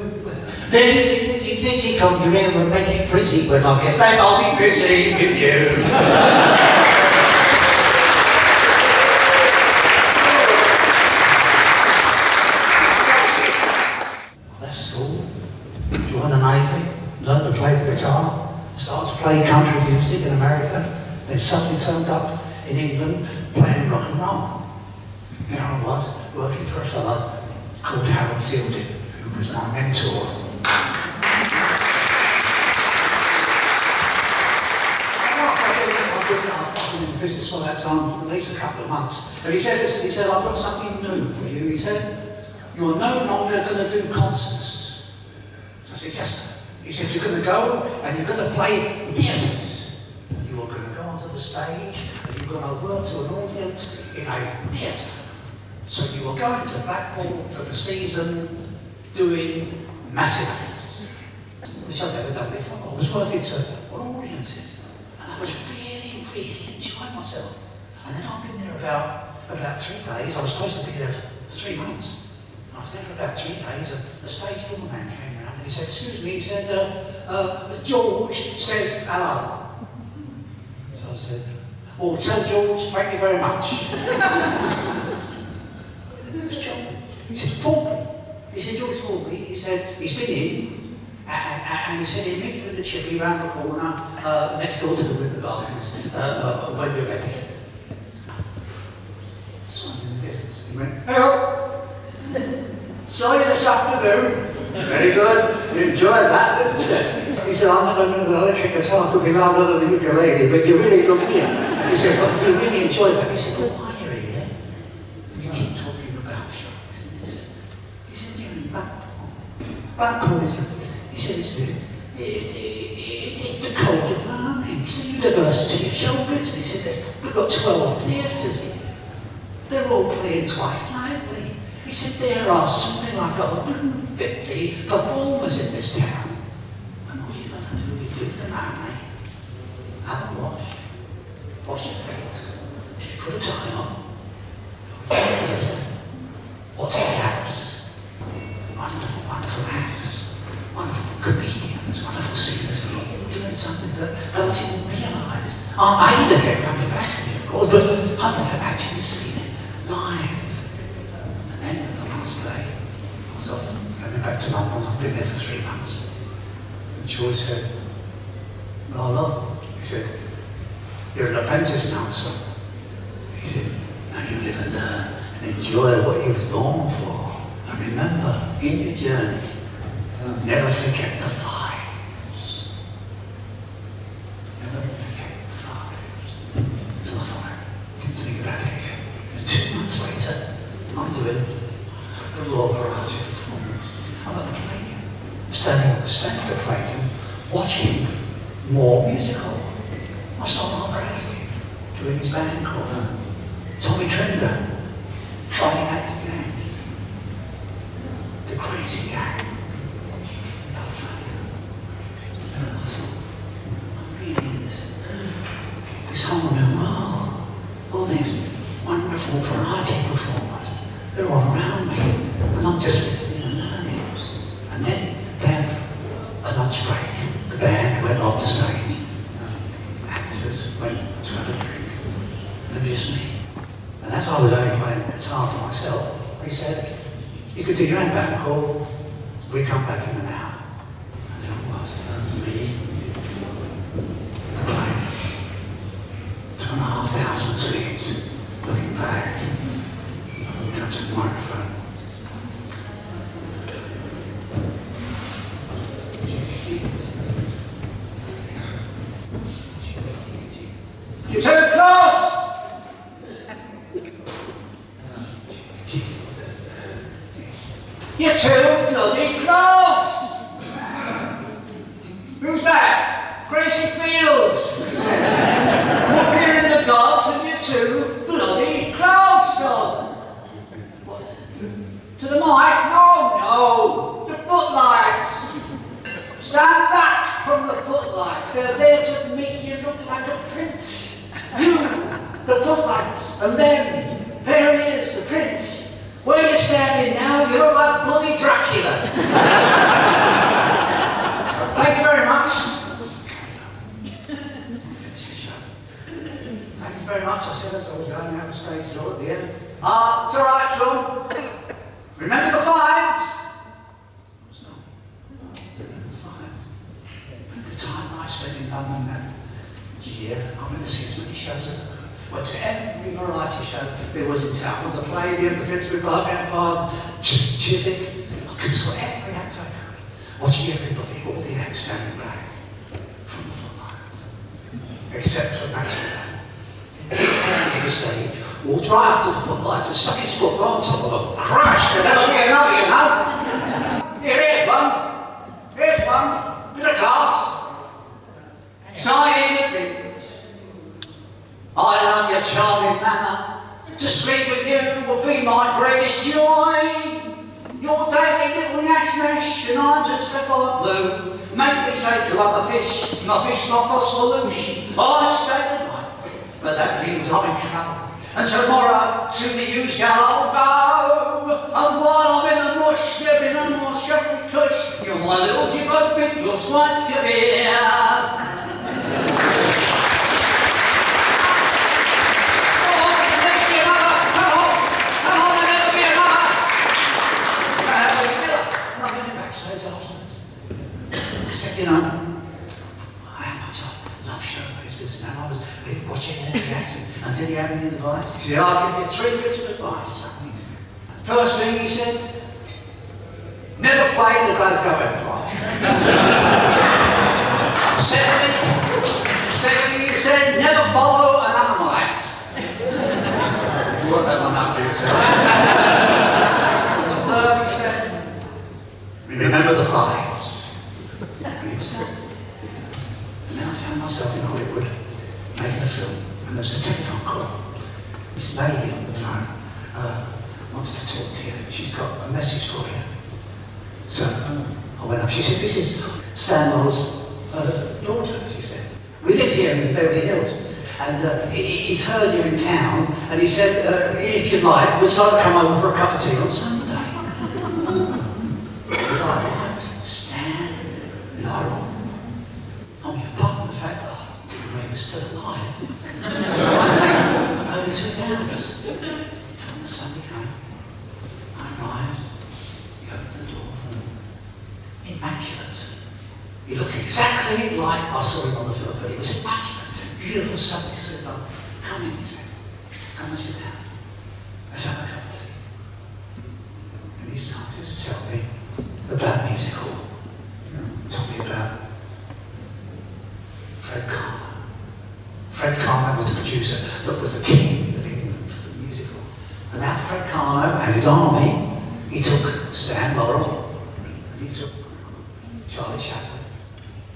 Busy, come your ear and make it frizzy. When I get back, I'll be busy with you. I left school, joined the Navy, learned to play the guitar, started to play country music in America, then suddenly turned up in England playing rock and roll. There I was, working for a fella called Harold Fielding, who was my mentor. I've been in business for that time, at least a couple of months. And he said, listen, he said, I've got something new for you. He said, you're no longer going to do concerts. So I said, He said, you're going to go and you're going to play theatres. You are going to go onto the stage and you're going to work to an audience in a theatre. So you will go into Blackpool for the season doing matinees, which I've never done before. I was working to audiences and I was really enjoying myself. And then I've been there about 3 days. I was supposed to be there for 3 months. I was there for about 3 days and the stage doorman came around and he said, excuse me, he said, George says hello. So I said, well, tell George, thank you very much. It was John. He said, Thorpe. He said, George Thorpe. He said, he's been in and he said he'd meet with the chippy round the corner next door to the Winter Gardens when you're ready. So in the distance, he went, hello. Saw you this afternoon. Very good. You enjoyed that, didn't you? He said, I'm not an electric guitar, could be louder than a ukulele, but you really look here. He said, but you really enjoyed that. He said, well, why are you here? And you keep talking about show business. He said, you're in Blackpool. Blackpool is, he said, it's the college of learning. It's the university of show business. He said, we've got 12 theatres here. They're all playing twice nightly. He said, there are something like 150 performers in this town. And all you've got to do is do them out, mate. Have a wash your face, put a tie on, go to the theatre, watch the acts, wonderful acts, wonderful comedians, wonderful singers, and all doing something that I didn't realise. I aimed at it coming back to me, of course, but I've never actually seen it live. And then the last day, I was off coming back to London. I've been there for 3 months. And George said, no. He said, you're an apprentice now, son. He said, now you live and learn and enjoy what you was born for. And remember, in your journey, never forget the vibes. Never forget the vibes. So I thought, I didn't think about it again. And 2 months later, I'm doing the Royal Variety performance. I'm at the Palladium. I'm standing at the stand of the Palladium, watching more musical. I saw Arthur Astley doing his band called Tommy Trinder, trying out his gangs. The Crazy Gang. And I thought, I'm reading this whole new world. All these wonderful variety performers. They're all around me. And I'm just listening and learning. And then a lunch break, the band went off the stage. Went to have a drink, and it was just me. And as I was only playing guitar for myself, they said, you could do your own band called We Come Back in an Hour. And there it was me, and the plane, 2,500 seats, looking back, I looked up to the microphone. You're too close! You're too bloody close! Who's that? Gracie Fields! I'm up here in the gods and you're too bloody close, son! What? To the mic? No! The footlights! Stand back from the footlights. They're there to make you look like a prince. You, the footlights, and then there he is, the prince. Where you're standing now, you look like bloody Dracula. So, thank you very much. Finish the show. Thank you very much, I said as I was going out the stage door at the end. It's all right, son. Remember the fives? At the time I spent in London that year, I went to see as many shows as I could. Went to every variety show there was in town, from the Palladium, the Finsbury Park Empire, Chiswick. I could saw every act I could, watching everybody, all the acts standing back from the footlights, except for Max Millan. He came to the stage, walked right up to the footlights and stuck his foot on top of them, crashed, and never get another, you know. Here, here's one. Here's one. trash and I'm just sapphire blue. Make me say to other fish, my fish, my fossiloosh. I'd stay the night, but that means I'm in trouble. And tomorrow to the used gal I'll go. And while I'm in the rush, there'll be no more chocolate kush. You're my little jibbo big, your slides come here. I said, you know, how much I love show business now. I was watching all the acts and did he have any advice? He said, I'll give you 3 bits of advice. First thing he said, never play the Glasgow Empire. Secondly, he said, never follow an animal act. Work that one out for yourself. And the third, he said, remember the 5s. And then I found myself in Hollywood making a film, and there was a telephone call. This lady on the phone wants to talk to you. She's got a message for you. So I went up. She said, "This is Stan Laurel's daughter." She said, "We live here in Beverly Hills, and he's heard you're in town, and he said, if you'd like, we'd like to come over for a cup of tea on Sunday." Stan Laurel. I mean, apart from the fact that I didn't know he was still alive. So I went over to his house. So on Sunday came, I arrived, he opened the door. Immaculate. He looked exactly like I saw him on the film, but he was immaculate. Beautiful Sunday suit on. Come in, he said. Come and sit down. Let's have a cup of tea. And he started to tell me about music hall. Told me about Fred Karma. Fred Karma was the producer that was the king of England for the musical. And now Fred Karma and his army, he took Stan Laurel, and he took Charlie Chaplin,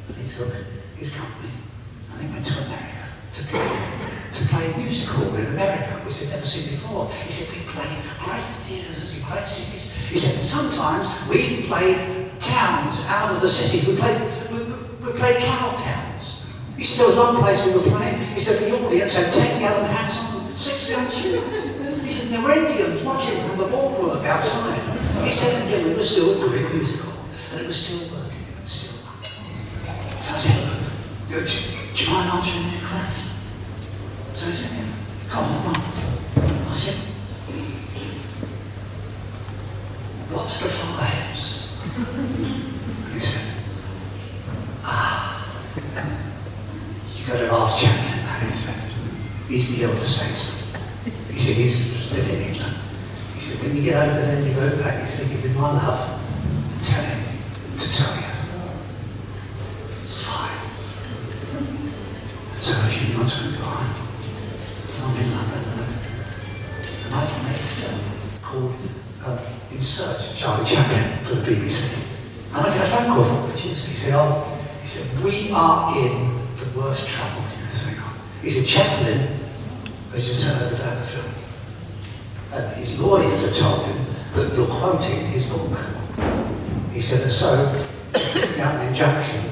and he took his company, and they went to America to play music hall in America, which they'd never seen before. He said, we played great theatres in great cities. He said, sometimes we even played towns out of the city. We played carol towns. He said, there was one place we were playing. He said, the audience had 10-gallon hats on, 6-gallon shoes. He said, there were Indians watching from the boardwalk outside. He said, and we were still doing musical, and it was still working, it was still working. So I said, do you mind answering your question? So he said, yeah, come on. I said, what's the 5s? And he said, you got to ask Chaplin that, he said. He's the elder statesman. He said, he's still in England. He said, when you get over there and you go back, he said, give him my love and tell him to tell you. 5s. So a few months went by, and I'm in London, and I made a film called In Search of Charlie Chaplin for the BBC. And I get a phone call from the producer. He said, we are in the worst trouble you can think of. He said, Chaplin has just heard about the film. And his lawyers have told him that you're quoting his book. He said, and so, they're putting out an injunction,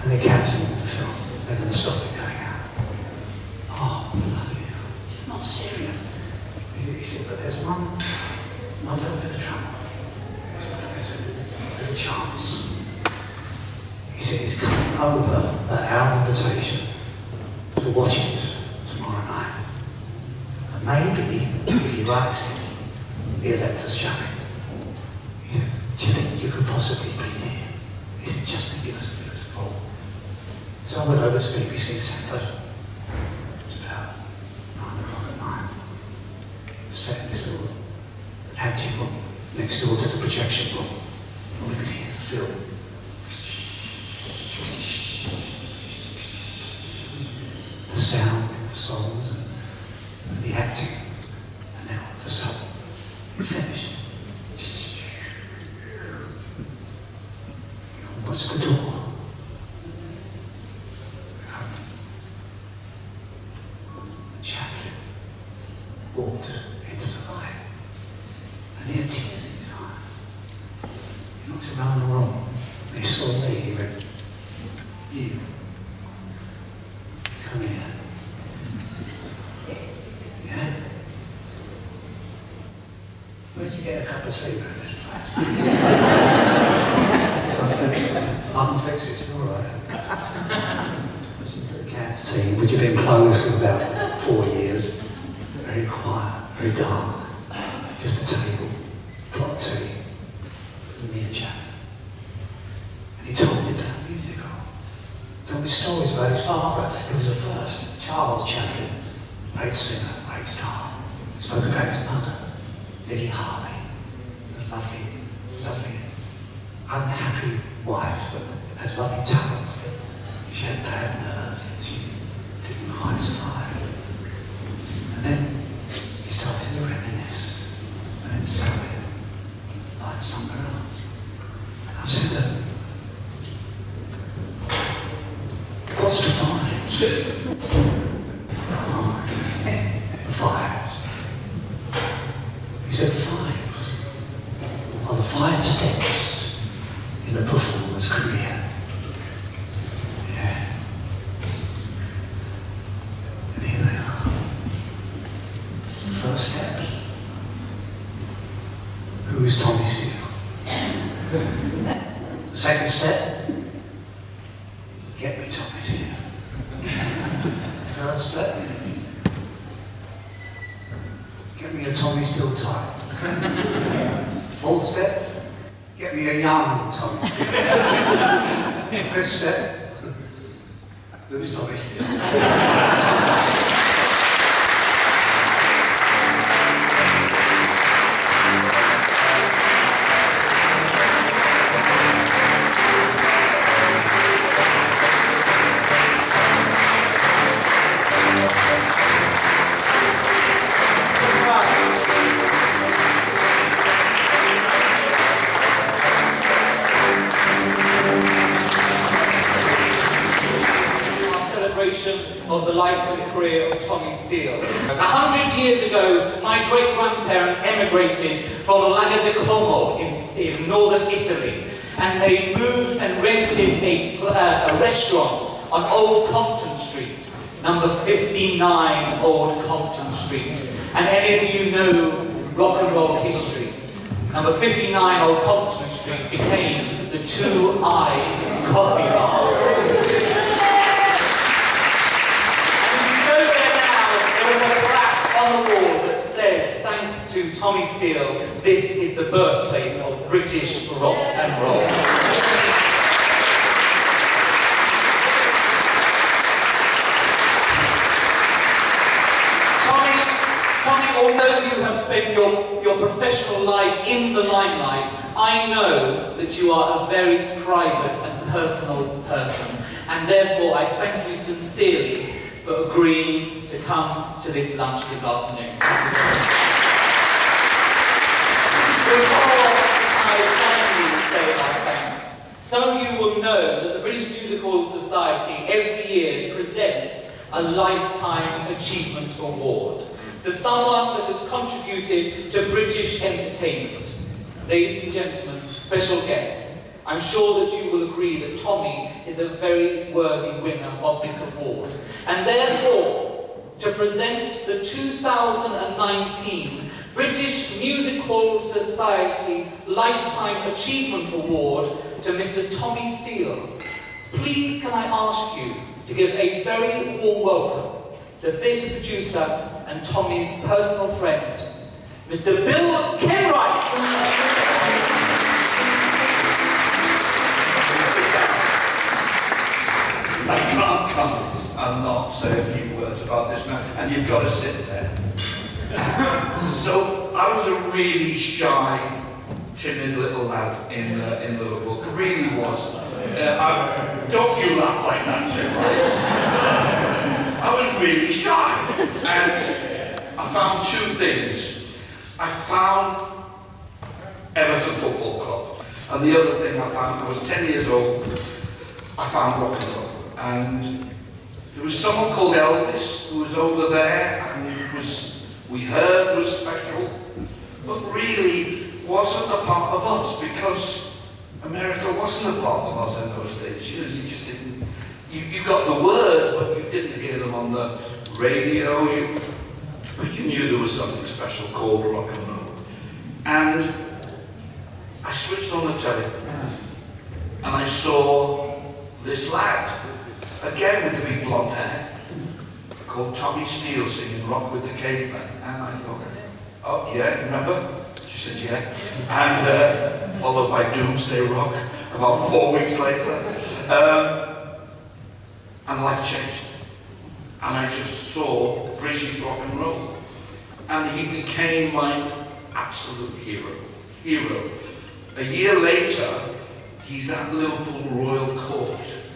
and they're cancelling the film. They're going to stop it going out. Oh, bloody hell. You're not serious. He said, but there's one little bit of trouble. He said, but there's a bit of chance. He said, he's coming over at our invitation to watch it tomorrow night. And maybe, if he likes it, he'll let us show it. He said, do you think you could possibly be here? He said, just to give us a bit of support. So I went over to BBC Centre. It was about 9 o'clock at night. Sat in this little acting room next door to the projection room. And we could hear the film. The sound, the songs, and the acting. And then all of a sudden, it finished. What's the door? Chaplin walked into the light, and he had tears in his eyes. He He looked around the room. He saw me. He went, "You, come here." "Yeah? Where'd you get a cup of tea from this place?" So I said, "I can fix it, it's all right." Listen to the cat's tea, which had been closed for about 4 years. Very quiet, very dark. Just a table, pot of tea, and me and Chapman. And he told me about music. Told me stories about his father, who was the first Charles Chaplin, great singer, great star. Spoke about his mother, Lily Harley, a lovely, lovely, unhappy wife that had lovely talent. She had bad nerves and she didn't quite survive. And then he started to reminisce and then suddenly like somewhere else. And I said to him, "What's the Fives?" "Oh," he said, "the Fives." He said, "The Fives are the 5 steps in a performer's career." Yeah. And here they are. The first step. Who is Tommy Steele? The second step. Get me Tommy Steele. The third step. Get me a Tommy Steele type. The fourth step. Get me a young Tommy Steele. The fifth step. Who's Tommy Steele? Of the life and career of Tommy Steele. 100 years ago, my great-grandparents emigrated from Lago di Como in northern Italy, and they moved and rented a restaurant on Old Compton Street, number 59 Old Compton Street. And any of you know rock and roll history, number 59 Old Compton Street became the Two Eyes Coffee Bar. On the wall that says, "Thanks to Tommy Steele, this is the birthplace of British rock and roll." Tommy, although you have spent your professional life in the limelight, I know that you are a very private and personal person, and therefore I thank you sincerely for agreeing to come to this lunch this afternoon. Before I finally say our thanks, some of you will know that the British Music Hall Society every year presents a Lifetime Achievement Award to someone that has contributed to British entertainment. Ladies and gentlemen, special guests, I'm sure that you will agree that Tommy is a very worthy winner of this award. And therefore, to present the 2019 British Music Hall Society Lifetime Achievement Award to Mr. Tommy Steele, please can I ask you to give a very warm welcome to theatre producer and Tommy's personal friend, Mr. Bill Kenwright. I can't come and not say a few words about this man, and you've got to sit there. So, I was a really shy, timid little lad in Liverpool. It really was. Don't you laugh like that, Tim Rice. I was really shy, and I found 2 things. I found Everton Football Club, and the other thing I found, I was 10 years old, I found rock and roll. And there was someone called Elvis who was over there, and we heard was special, but really wasn't a part of us, because wasn't a part of us in those days. You just didn't. You got the word, but you didn't hear them on the radio. But you knew there was something special called rock and roll. And I switched on the telly, and I saw this lad, again with the big blonde hair, called Tommy Steele, singing Rock with the Cavemen. And I thought, oh yeah, remember? She said yeah. And followed by Doomsday Rock about 4 weeks later. And life changed. And I just saw British rock and roll. And he became my absolute hero. A year later, he's at Liverpool Royal Court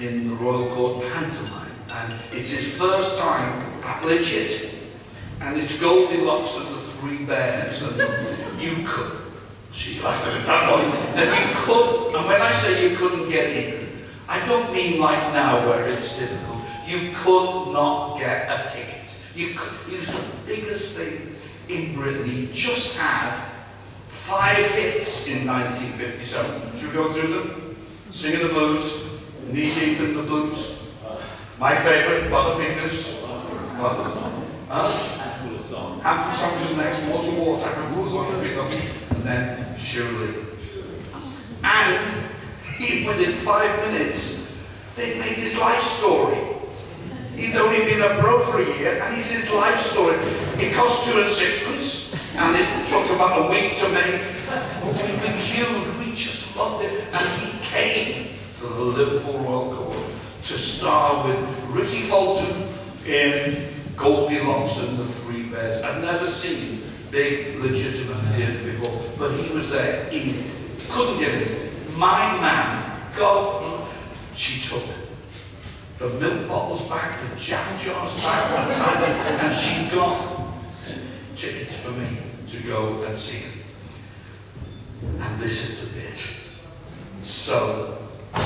in the Royal Court pantomime. And it's his first time at Legit. And it's Goldilocks and the Three Bears. And you could, she's laughing at that one. And you could, and when I say you couldn't get in, I don't mean like now where it's difficult. You could not get a ticket. It was the biggest thing in Britain. He just had 5 hits in 1957. Should we go through them? Singing the Blues, Knee Deep in the Blues. My favourite, Butterfingers. Handful of Songs is next, Water, Handful of Songs, and then Shirley. And within 5 minutes, they made his life story. He'd only been a pro for a year, and it's his life story. It cost 2 6pence, and it took about a week to make. But we queued, we just loved it. And he came to the Liverpool Royal Court to star with Ricky Fulton in Goldilocks and the Three Bears. I'd never seen big, legitimate theatre before, but he was there in it. Couldn't get it. My man, God, she took the milk bottles back, the jam jars back one time, and she got tickets for me to go and see him. And this is the bit. So,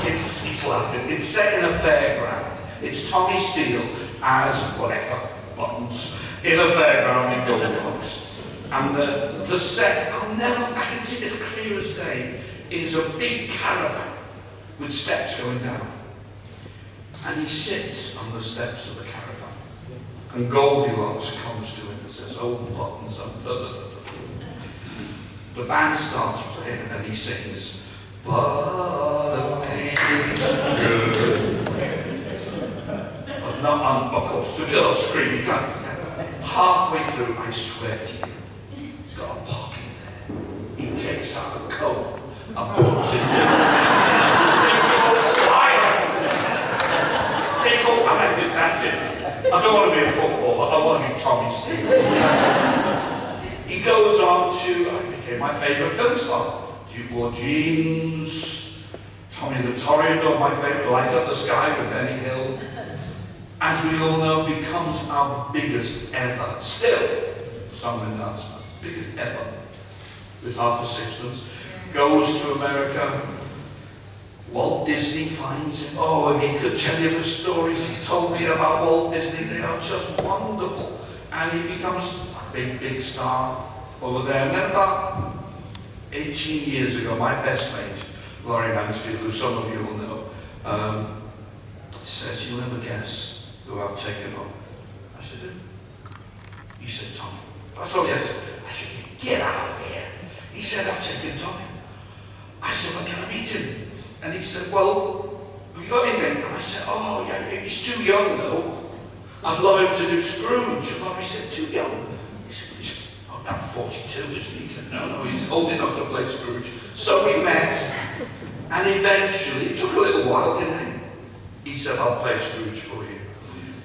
he's laughing. It's set in a fairground. It's Tommy Steele as whatever, Buttons, in a fairground in Goldilocks. And the set, I can see this clear as day, is a big caravan with steps going down. And he sits on the steps of the caravan. And Goldilocks comes to him and says, oh, Buttons, the band starts playing and he sings, Butterfingers. But not on, of course, the girls scream, you can't. Halfway through, I swear to you, he's got a pocket there. He takes out a comb and puts it down. They go wild. They go, and I think that's it. I don't want to be a footballer, I want to be Tommy Steele. He goes on to, I became my favourite film star. Duke wore jeans, Tommy the Toreador, my favourite, Light Up the Sky with Benny Hill. As we all know, becomes our biggest ever, still, song and dance, biggest ever, with half a sixpence. Goes to America. Walt Disney finds him. Oh, and he could tell you the stories he's told me about Walt Disney. They are just wonderful. And he becomes a big, big star over there. And then about 18 years ago, my best mate, Laurie Mansfield, who some of you will know, says, you'll never guess who I've taken on. I said, who? He said, Tommy. I thought, yes. I said, get out of here. He said, I've taken Tommy. I said, well, can I meet him? And he said, well, have you got anything? And I said, oh, yeah, he's too young, though. I'd love him to do Scrooge. And Laurie said, too young? He said, he's about 42, isn't he? He said, no, he's old enough to play Scrooge. So we met, and eventually, it took a little while, didn't it? He said, I'll play Scrooge for you.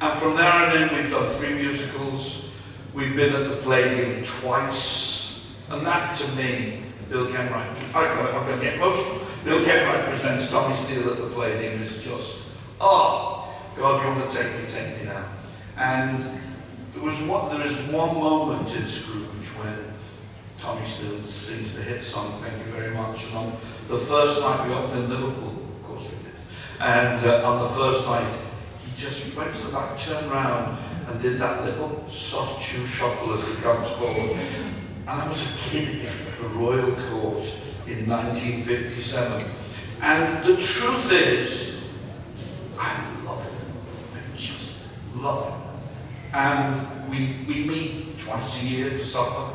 And from there on in, we've done 3 musicals. We've been at the Palladium twice. And that, to me, Bill Kenwright, I'm going to get emotional. Bill Kenwright presents Tommy Steele at the Palladium is just, oh, God, you want to take me now. And there is one moment in Scrooge when Tommy Steele sings the hit song, Thank You Very Much. And on the first night we opened in Liverpool, of course we did, and on the first night, he just went to the back, turned round, and did that little soft shoe shuffle as he comes forward. And I was a kid again at the Royal Court in 1957. And the truth is, I love him. I just love him. And we meet twice a year for supper,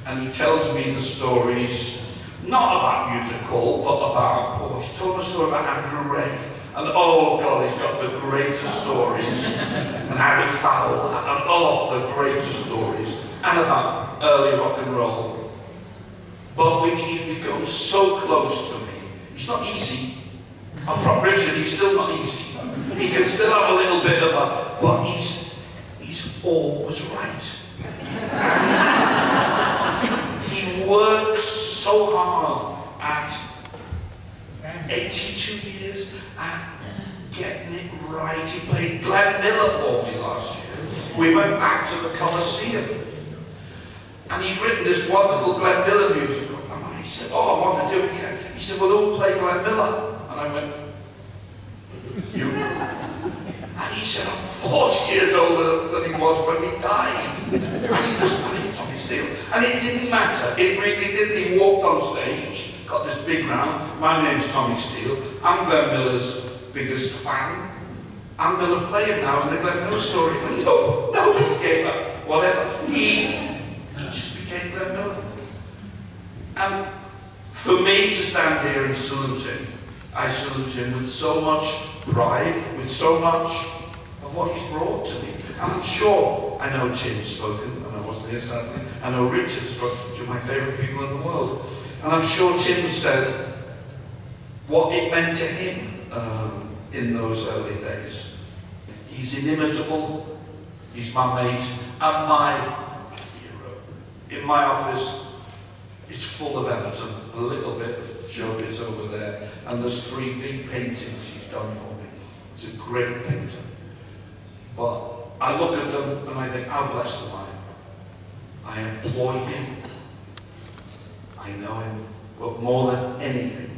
and he tells me the stories, not about Music Hall, but about, he told me a story about Andrew Ray. And oh God, he's got the greatest stories. And Harry Fowler, and oh, the greatest stories. And about early rock and roll. But he's become so close to me. He's not easy. I'm from Richard, he's still not easy. He can still have a little bit of a, but he's always right. He works so hard at 82 years at getting it right. He played Glenn Miller for me last year. We went back to the Coliseum. And he'd written this wonderful Glenn Miller musical. And I said, oh, I want to do it, yeah. He said, well, who'll play Glenn Miller? And I went, you. And he said, I'm 40 years older than he was when he died. I said, that's funny, Tommy Steele. And it didn't matter. It really didn't. He walked on stage, got this big round. My name's Tommy Steele. I'm Glenn Miller's biggest fan. I'm going to play him now in the Glenn Miller story. But no, nobody gave up. Whatever. He just became Glenn Miller. And for me to stand here and salute him, I salute him with so much pride, with so much of what he's brought to me. And I'm sure, I know Tim's spoken, and I wasn't here sadly, I know Richard's spoken, two of my favourite people in the world. And I'm sure Tim said what it meant to him in those early days. He's inimitable, he's my mate, and my hero. In my office, it's full of Everton, a little bit of showbiz over there, and there's 3 big paintings he's done for me. He's a great painter. But I look at them and I think, how blessed am I? I employ him. I know him, but more than anything,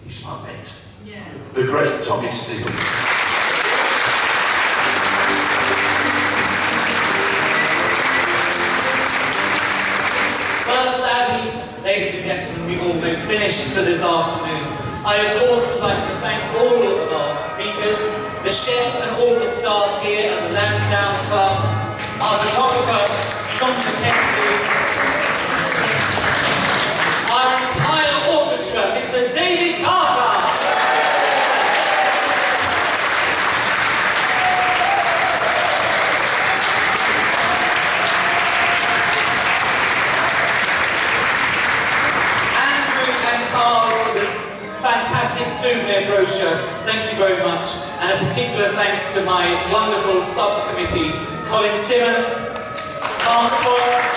he's my mate. Yeah. The great Tommy Steele. Well, sadly, ladies and gentlemen, we've almost finished for this afternoon. I, of course, would like to thank all of our speakers, the chef and all the staff here at the Lansdowne Club, our photographer, John McKenzie, our entire orchestra, Mr. David Carter. Andrew and Carl for this fantastic souvenir brochure. Thank you very much. And a particular thanks to my wonderful subcommittee, Colin Simmons, Mark Fox,